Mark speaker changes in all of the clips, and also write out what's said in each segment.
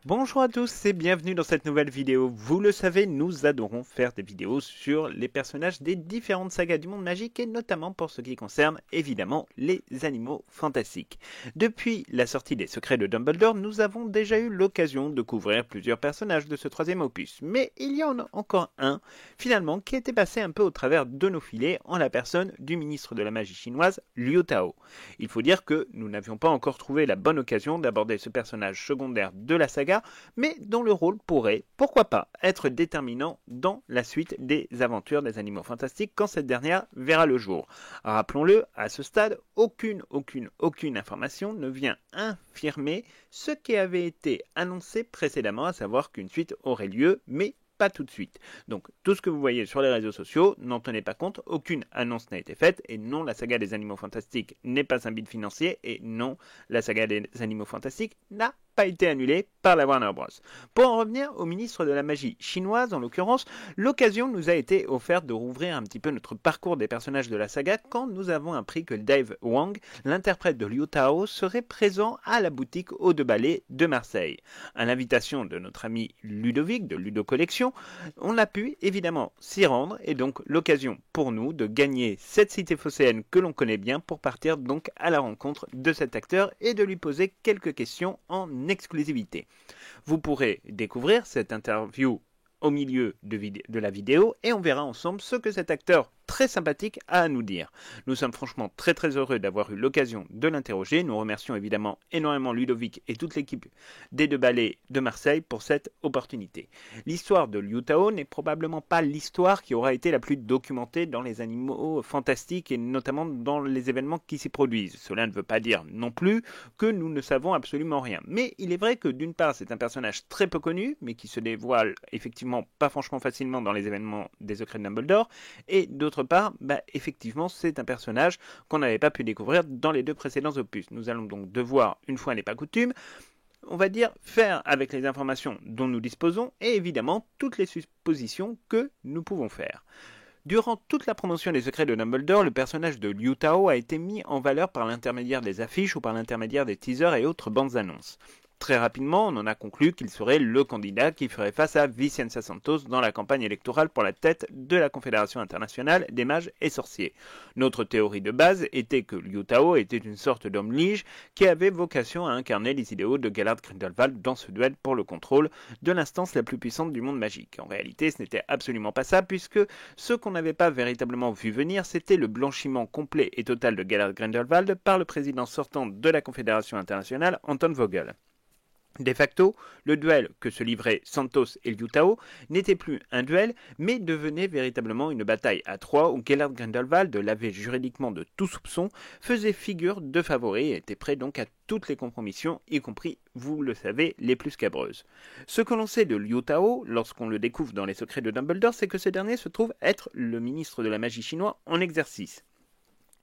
Speaker 1: Bonjour à tous et bienvenue dans cette nouvelle vidéo. Vous le savez, nous adorons faire des vidéos sur les personnages des différentes sagas du monde magique et notamment pour ce qui concerne évidemment les animaux fantastiques. Depuis la sortie des Secrets de Dumbledore, nous avons déjà eu l'occasion de couvrir plusieurs personnages de ce troisième opus. Mais il y en a encore un, finalement, qui était passé un peu au travers de nos filets en la personne du ministre de la magie chinoise, Liu Tao. Il faut dire que nous n'avions pas encore trouvé la bonne occasion d'aborder ce personnage secondaire de la saga, mais dont le rôle pourrait, pourquoi pas, être déterminant dans la suite des aventures des animaux fantastiques quand cette dernière verra le jour. Rappelons-le, à ce stade, aucune information ne vient infirmer ce qui avait été annoncé précédemment, à savoir qu'une suite aurait lieu, mais pas tout de suite. Donc tout ce que vous voyez sur les réseaux sociaux, n'en tenez pas compte, aucune annonce n'a été faite, et non, la saga des animaux fantastiques n'est pas un bid financier, et non, la saga des animaux fantastiques n'a pas été annulée par la Warner Bros. Pour en revenir au ministre de la magie chinoise, en l'occurrence, l'occasion nous a été offerte de rouvrir un petit peu notre parcours des personnages de la saga quand nous avons appris que Dave Wang, l'interprète de Liu Tao, serait présent à la boutique Eau de Ballet de Marseille. À l'invitation de notre ami Ludovic de Ludo Collection, on a pu évidemment s'y rendre et donc l'occasion pour nous de gagner cette cité phocéenne que l'on connaît bien pour partir donc à la rencontre de cet acteur et de lui poser quelques questions en exclusivité. Vous pourrez découvrir cette interview au milieu de la vidéo et on verra ensemble ce que cet acteur très sympathique a à nous dire. Nous sommes franchement très heureux d'avoir eu l'occasion de l'interroger. Nous remercions évidemment énormément Ludovic et toute l'équipe des Deux Ballets de Marseille pour cette opportunité. L'histoire de Liu Tao n'est probablement pas l'histoire qui aura été la plus documentée dans les animaux fantastiques et notamment dans les événements qui s'y produisent. Cela ne veut pas dire non plus que nous ne savons absolument rien. Mais il est vrai que d'une part c'est un personnage très peu connu mais qui se dévoile effectivement pas franchement facilement dans les événements des Secrets de Dumbledore et d'autre part, effectivement, c'est un personnage qu'on n'avait pas pu découvrir dans les deux précédents opus. Nous allons donc devoir, une fois n'est pas coutume, on va dire, faire avec les informations dont nous disposons et évidemment toutes les suppositions que nous pouvons faire. Durant toute la promotion des Secrets de Dumbledore, le personnage de Liu Tao a été mis en valeur par l'intermédiaire des affiches ou par l'intermédiaire des teasers et autres bandes annonces. Très rapidement, on en a conclu qu'il serait le candidat qui ferait face à Vicenza Santos dans la campagne électorale pour la tête de la Confédération internationale des mages et sorciers. Notre théorie de base était que Liu Tao était une sorte d'homme-lige qui avait vocation à incarner les idéaux de Gellert Grindelwald dans ce duel pour le contrôle de l'instance la plus puissante du monde magique. En réalité, ce n'était absolument pas ça, puisque ce qu'on n'avait pas véritablement vu venir, c'était le blanchiment complet et total de Gellert Grindelwald par le président sortant de la Confédération internationale, Anton Vogel. De facto, le duel que se livraient Santos et Liu Tao n'était plus un duel, mais devenait véritablement une bataille à trois où Gellert Grindelwald, lavé juridiquement de tout soupçon, faisait figure de favori et était prêt donc à toutes les compromissions, y compris, vous le savez, les plus scabreuses. Ce que l'on sait de Liu Tao, lorsqu'on le découvre dans les Secrets de Dumbledore, c'est que ce dernier se trouve être le ministre de la magie chinois en exercice.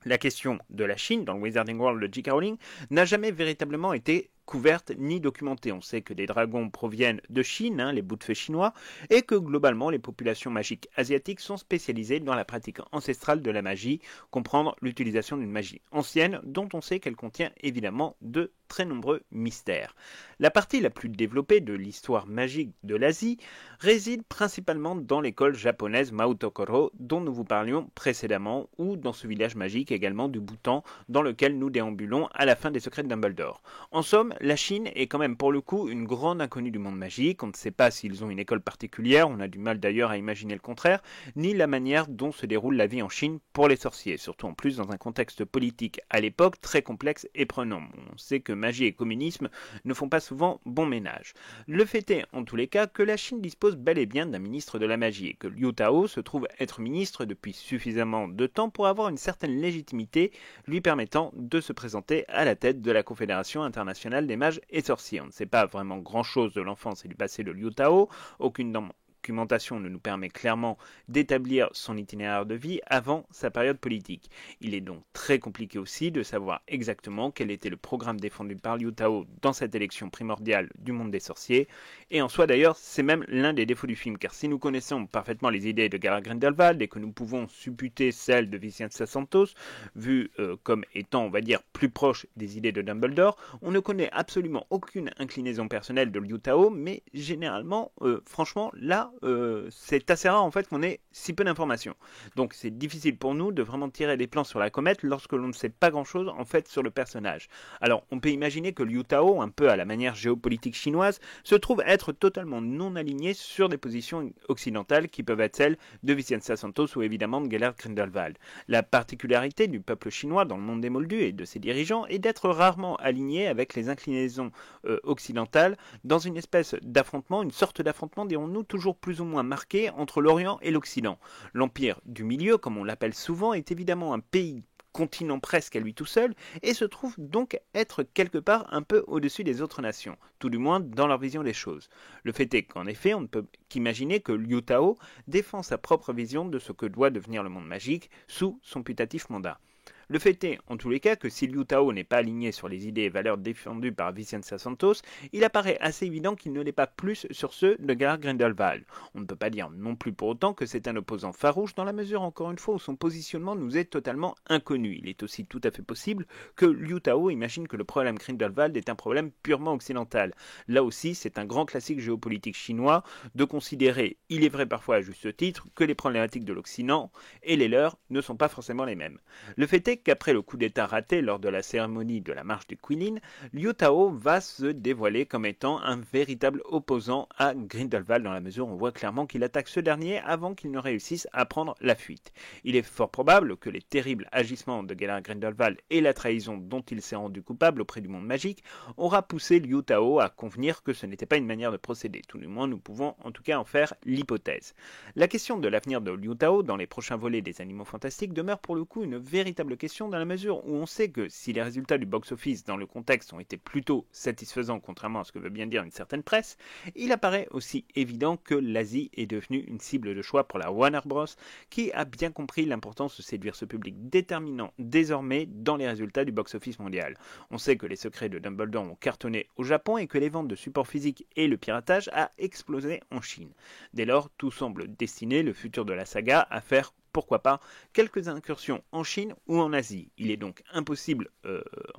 Speaker 1: La question de la Chine, dans le Wizarding World de J.K. Rowling, n'a jamais véritablement été couverte ni documentée. On sait que des dragons proviennent de Chine, les bouts de feu chinois, et que globalement les populations magiques asiatiques sont spécialisées dans la pratique ancestrale de la magie, comprendre l'utilisation d'une magie ancienne dont on sait qu'elle contient évidemment de très nombreux mystères. La partie la plus développée de l'histoire magique de l'Asie réside principalement dans l'école japonaise Maotokoro dont nous vous parlions précédemment, ou dans ce village magique également du Bhoutan dans lequel nous déambulons à la fin des Secrets de Dumbledore. En somme, la Chine est quand même pour le coup une grande inconnue du monde magique. On ne sait pas s'ils ont une école particulière, on a du mal d'ailleurs à imaginer le contraire, ni la manière dont se déroule la vie en Chine pour les sorciers, surtout en plus dans un contexte politique à l'époque très complexe et prenant. On sait que magie et communisme ne font pas souvent bon ménage. Le fait est en tous les cas que la Chine dispose bel et bien d'un ministre de la magie et que Liu Tao se trouve être ministre depuis suffisamment de temps pour avoir une certaine légitimité lui permettant de se présenter à la tête de la Confédération internationale des mages et sorciers. On ne sait pas vraiment grand chose de l'enfance et du passé de Liu Tao, aucune documentation ne nous permet clairement d'établir son itinéraire de vie avant sa période politique. Il est donc très compliqué aussi de savoir exactement quel était le programme défendu par Liu Tao dans cette élection primordiale du monde des sorciers. Et en soi d'ailleurs, c'est même l'un des défauts du film, car si nous connaissons parfaitement les idées de Geralt Grindelwald et que nous pouvons supputer celles de Vincenzo Santos, vues comme étant, on va dire, plus proches des idées de Dumbledore, on ne connaît absolument aucune inclinaison personnelle de Liu Tao, mais généralement, franchement, là, c'est assez rare en fait qu'on ait si peu d'informations. Donc c'est difficile pour nous de vraiment tirer des plans sur la comète lorsque l'on ne sait pas grand-chose en fait sur le personnage. Alors on peut imaginer que Liu Tao, un peu à la manière géopolitique chinoise, se trouve être totalement non aligné sur des positions occidentales qui peuvent être celles de Vincenzo Santos ou évidemment de Gellert Grindelwald. La particularité du peuple chinois dans le monde des Moldus et de ses dirigeants est d'être rarement aligné avec les inclinaisons occidentales dans une espèce d'affrontement, une sorte d'affrontement, dirons-nous, toujours plus ou moins marqué entre l'Orient et l'Occident. L'Empire du Milieu, comme on l'appelle souvent, est évidemment un pays continent presque à lui tout seul, et se trouve donc être quelque part un peu au-dessus des autres nations, tout du moins dans leur vision des choses. Le fait est qu'en effet, on ne peut qu'imaginer que Liu Tao défend sa propre vision de ce que doit devenir le monde magique sous son putatif mandat. Le fait est, en tous les cas, que si Liu Tao n'est pas aligné sur les idées et valeurs défendues par Vincenzo Santos, il apparaît assez évident qu'il ne l'est pas plus sur ceux de Geralt Grindelwald. On ne peut pas dire non plus pour autant que c'est un opposant farouche dans la mesure, encore une fois, où son positionnement nous est totalement inconnu. Il est aussi tout à fait possible que Liu Tao imagine que le problème Grindelwald est un problème purement occidental. Là aussi, c'est un grand classique géopolitique chinois de considérer, il est vrai parfois à juste titre, que les problématiques de l'Occident et les leurs ne sont pas forcément les mêmes. Le fait est qu'après le coup d'état raté lors de la cérémonie de la marche du Qilin, Liu Tao va se dévoiler comme étant un véritable opposant à Grindelwald dans la mesure où on voit clairement qu'il attaque ce dernier avant qu'il ne réussisse à prendre la fuite. Il est fort probable que les terribles agissements de Gellert Grindelwald et la trahison dont il s'est rendu coupable auprès du monde magique aura poussé Liu Tao à convenir que ce n'était pas une manière de procéder. Tout du moins, nous pouvons en tout cas en faire l'hypothèse. La question de l'avenir de Liu Tao dans les prochains volets des Animaux Fantastiques demeure pour le coup une véritable question dans la mesure où on sait que si les résultats du box-office dans le contexte ont été plutôt satisfaisants contrairement à ce que veut bien dire une certaine presse, il apparaît aussi évident que l'Asie est devenue une cible de choix pour la Warner Bros. Qui a bien compris l'importance de séduire ce public déterminant désormais dans les résultats du box-office mondial. On sait que les secrets de Dumbledore ont cartonné au Japon et que les ventes de supports physiques et le piratage a explosé en Chine. Dès lors, tout semble destiné le futur de la saga à faire pourquoi pas, quelques incursions en Chine ou en Asie. Il est donc impossible,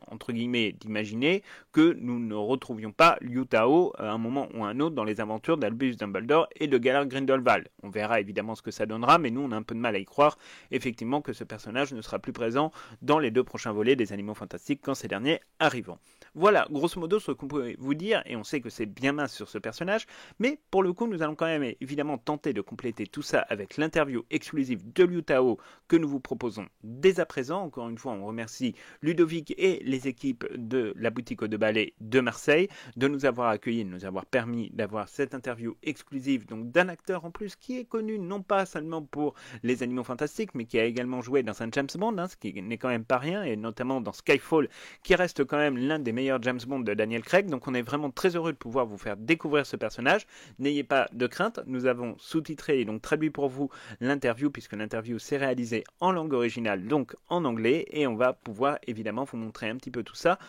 Speaker 1: entre guillemets, d'imaginer que nous ne retrouvions pas Liu Tao à un moment ou à un autre dans les aventures d'Albus Dumbledore et de Gellert Grindelwald. On verra évidemment ce que ça donnera, mais nous on a un peu de mal à y croire, effectivement, que ce personnage ne sera plus présent dans les 2 prochains volets des Animaux Fantastiques quand ces derniers arriveront. Voilà, grosso modo, ce qu'on peut vous dire, et on sait que c'est bien mince sur ce personnage, mais pour le coup, nous allons quand même évidemment tenter de compléter tout ça avec l'interview exclusive de Liu Tao que nous vous proposons dès à présent. Encore une fois, on remercie Ludovic et les équipes de la boutique Eau de Ballet de Marseille de nous avoir accueillis, de nous avoir permis d'avoir cette interview exclusive donc d'un acteur en plus qui est connu non pas seulement pour les Animaux Fantastiques, mais qui a également joué dans un James Bond, ce qui n'est quand même pas rien, et notamment dans Skyfall, qui reste quand même l'un des meilleurs James Bond de Daniel Craig. Donc on est vraiment très heureux de pouvoir vous faire découvrir ce personnage. N'ayez pas de crainte, nous avons sous-titré et donc traduit pour vous l'interview, puisque l'interview s'est réalisée en langue originale, donc en anglais, et on va pouvoir évidemment vous montrer un petit peu tout ça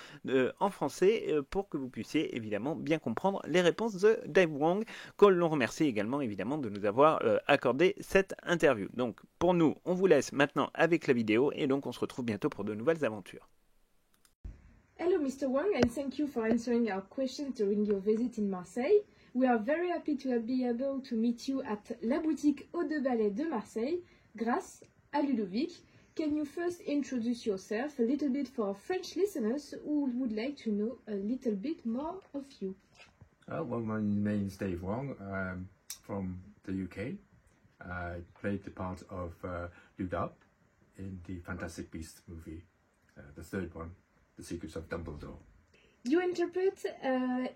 Speaker 1: en français pour que vous puissiez évidemment bien comprendre les réponses de Dave Wong, que l'on remercie également évidemment de nous avoir accordé cette interview. Donc pour nous, on vous laisse maintenant avec la vidéo, et donc on se retrouve bientôt pour de nouvelles aventures.
Speaker 2: Hello, Mr. Wang, and thank you for answering our questions during your visit in Marseille. We are very happy to be able to meet you at La Boutique Eau de Ballet de Marseille, grâce à Ludovic. Can you first introduce yourself a little bit for our French listeners who would like to know a little bit more of you?
Speaker 3: Well, my name is Dave Wong. I'm from the UK. I played the part of Ludop in the Fantastic Beasts movie, the third one, The Secrets of Dumbledore.
Speaker 2: You interpret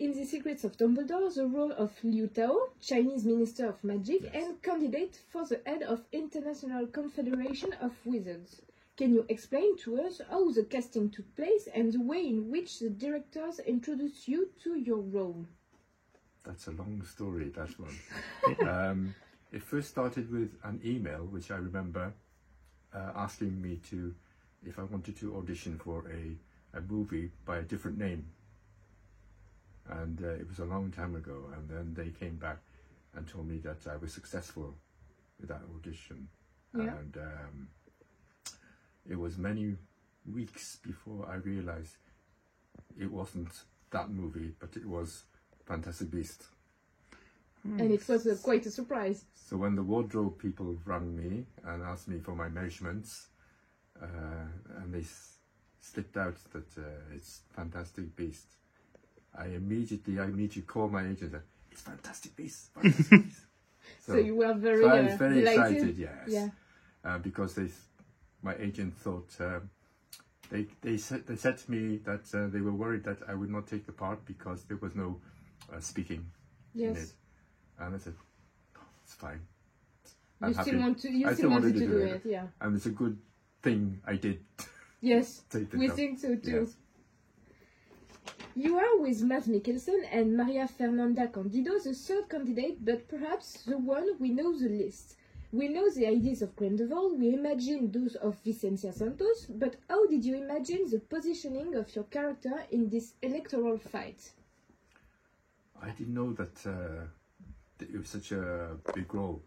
Speaker 2: in The Secrets of Dumbledore the role of Liu Tao, Chinese Minister of Magic, yes, and candidate for the head of International Confederation of Wizards. Can you explain to us how the casting took place and the way in which the directors introduced you to your role?
Speaker 3: that's a long story, that one. It first started with an email, which I remember asking me if I wanted to audition for a movie by a different name. And it was a long time ago, and then they came back and told me that I was successful with that audition.
Speaker 2: Yeah.
Speaker 3: And it was many weeks before I realized it wasn't that movie, but it was Fantastic Beasts.
Speaker 2: And it was quite a surprise.
Speaker 3: So when the wardrobe people rang me and asked me for my measurements, and they slipped out that it's Fantastic Beasts, I immediately called my agent. It's Fantastic Beasts. Fantastic Beasts.
Speaker 2: So you were very,
Speaker 3: I was very
Speaker 2: delighted.
Speaker 3: excited, yes.
Speaker 2: Yeah.
Speaker 3: Because my agent thought they said to me that they were worried that I would not take the part because there was no speaking in it.
Speaker 2: Yes.
Speaker 3: And I said, oh, it's fine.
Speaker 2: You still wanted to do it, yeah.
Speaker 3: And it's a good thing I did.
Speaker 2: Yes,
Speaker 3: Take the
Speaker 2: we
Speaker 3: job.
Speaker 2: think so too.
Speaker 3: Yes.
Speaker 2: You are with Mads Mikkelsen and Maria Fernanda Candido, the third candidate, but perhaps the one we know the least. We know the ideas of Grindelwald, we imagine those of Vicencia Santos, but how did you imagine the positioning of your character in this electoral fight?
Speaker 3: I didn't know that it was such a big role.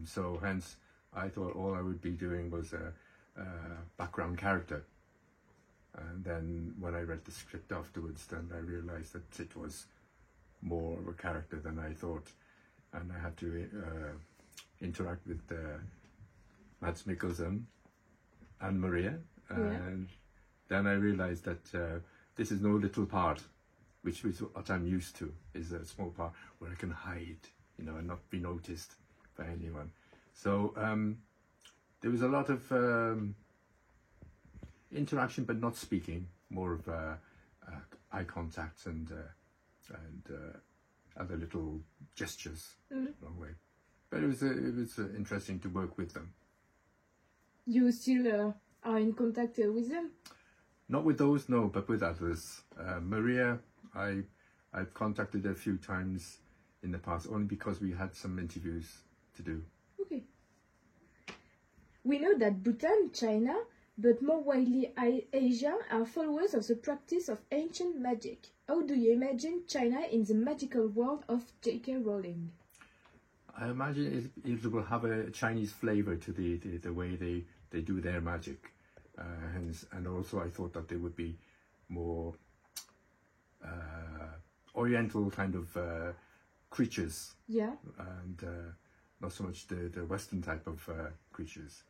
Speaker 3: So hence, I thought all I would be doing was a background character. And then when I read the script afterwards, then I realized that it was more of a character than I thought. And I had to interact with Mads Mikkelsen and Maria. And then I realized that this is no little part, which is what I'm used to, is a small part where I can hide, and not be noticed by anyone. So there was a lot of interaction, but not speaking, more of eye contact and other little gestures along the way. But it was interesting to work with them.
Speaker 2: You still are in contact with them?
Speaker 3: Not with those, no, but with others. Maria, I've contacted her a few times in the past, only because we had some interviews to do.
Speaker 2: Okay. We know that Bhutan, China, but more widely Asia, are followers of the practice of ancient magic. How do you imagine China in the magical world of J.K. Rowling?
Speaker 3: I imagine it will have a Chinese flavor to the way they do their magic. And also I thought that they would be more oriental kind of creatures.
Speaker 2: Yeah.
Speaker 3: And not so much the Western type of creatures.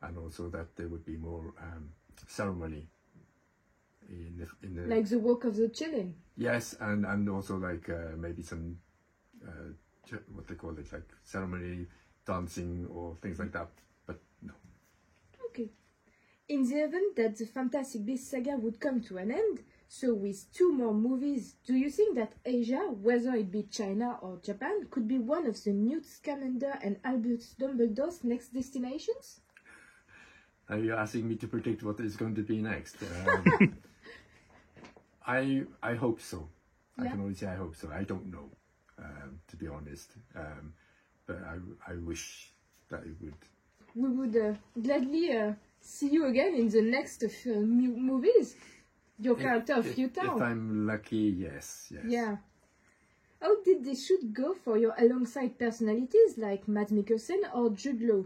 Speaker 3: And also that there would be more ceremony in the
Speaker 2: Like the walk of the children.
Speaker 3: Yes, and also like maybe some what they call it, like ceremony dancing or things like that. But no.
Speaker 2: Okay. In the event that the Fantastic Beasts saga would come to an end, so with 2 more movies, do you think that Asia, whether it be China or Japan, could be one of the Newt Scamander and Albus Dumbledore's next destinations?
Speaker 3: Are you asking me to predict what is going to be next? I hope so.
Speaker 2: Yeah.
Speaker 3: I can only say I hope so. I don't know, to be honest. But I wish that it would.
Speaker 2: We would gladly see you again in the next movies. Your character of Yu Tao.
Speaker 3: If I'm lucky, yes.
Speaker 2: Yeah. How did the shoot go for your alongside personalities like Mads Mikkelsen or Jude Law?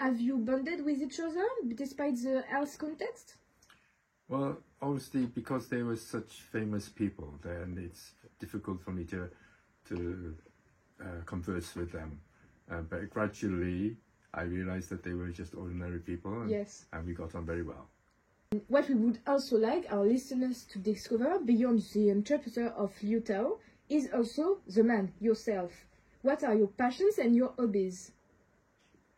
Speaker 2: Have you bonded with each other despite the health context?
Speaker 3: Well, obviously, because they were such famous people, then it's difficult for me to converse with them. But gradually, I realized that they were just ordinary people, and we got on very well.
Speaker 2: What we would also like our listeners to discover beyond the interpreter of Yu Tao is also the man, yourself. What are your passions and your hobbies?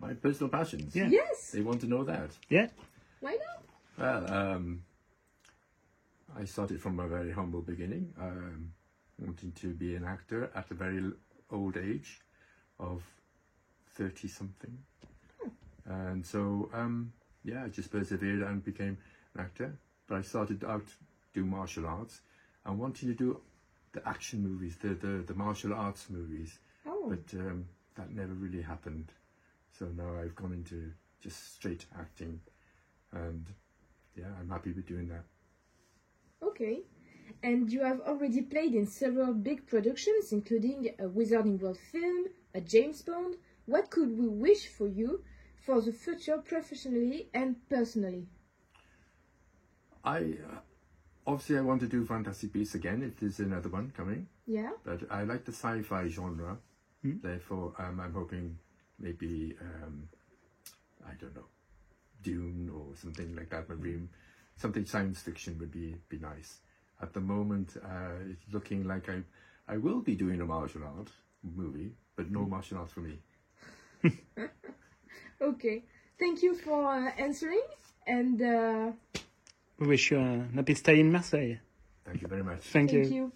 Speaker 3: My personal passions?
Speaker 1: Yeah.
Speaker 2: Yes!
Speaker 3: They want to know that?
Speaker 1: Yeah.
Speaker 2: Why not?
Speaker 3: Well, I started from a very humble beginning, wanting to be an actor at a very old age of 30-something. And so, I just persevered and became an actor. But I started out doing martial arts and wanting to do action movies, the martial arts movies.
Speaker 2: Oh.
Speaker 3: But that never really happened. So now I've gone into just straight acting, and yeah, I'm happy with doing that.
Speaker 2: Okay. And you have already played in several big productions, including a Wizarding World film, a James Bond. What could we wish for you for the future, professionally and personally?
Speaker 3: Obviously I want to do Fantastic Beasts again if there's another one coming.
Speaker 2: Yeah.
Speaker 3: But I like the sci-fi genre. Therefore, I'm hoping maybe I don't know, Dune or something like that. Maybe something science fiction would be nice. At the moment, it's looking like I will be doing a martial art movie, but no martial arts for me.
Speaker 2: Okay. Thank you for answering, and
Speaker 1: We wish you a happy stay in Marseille.
Speaker 3: Thank you very much.
Speaker 1: Thank you.
Speaker 2: you.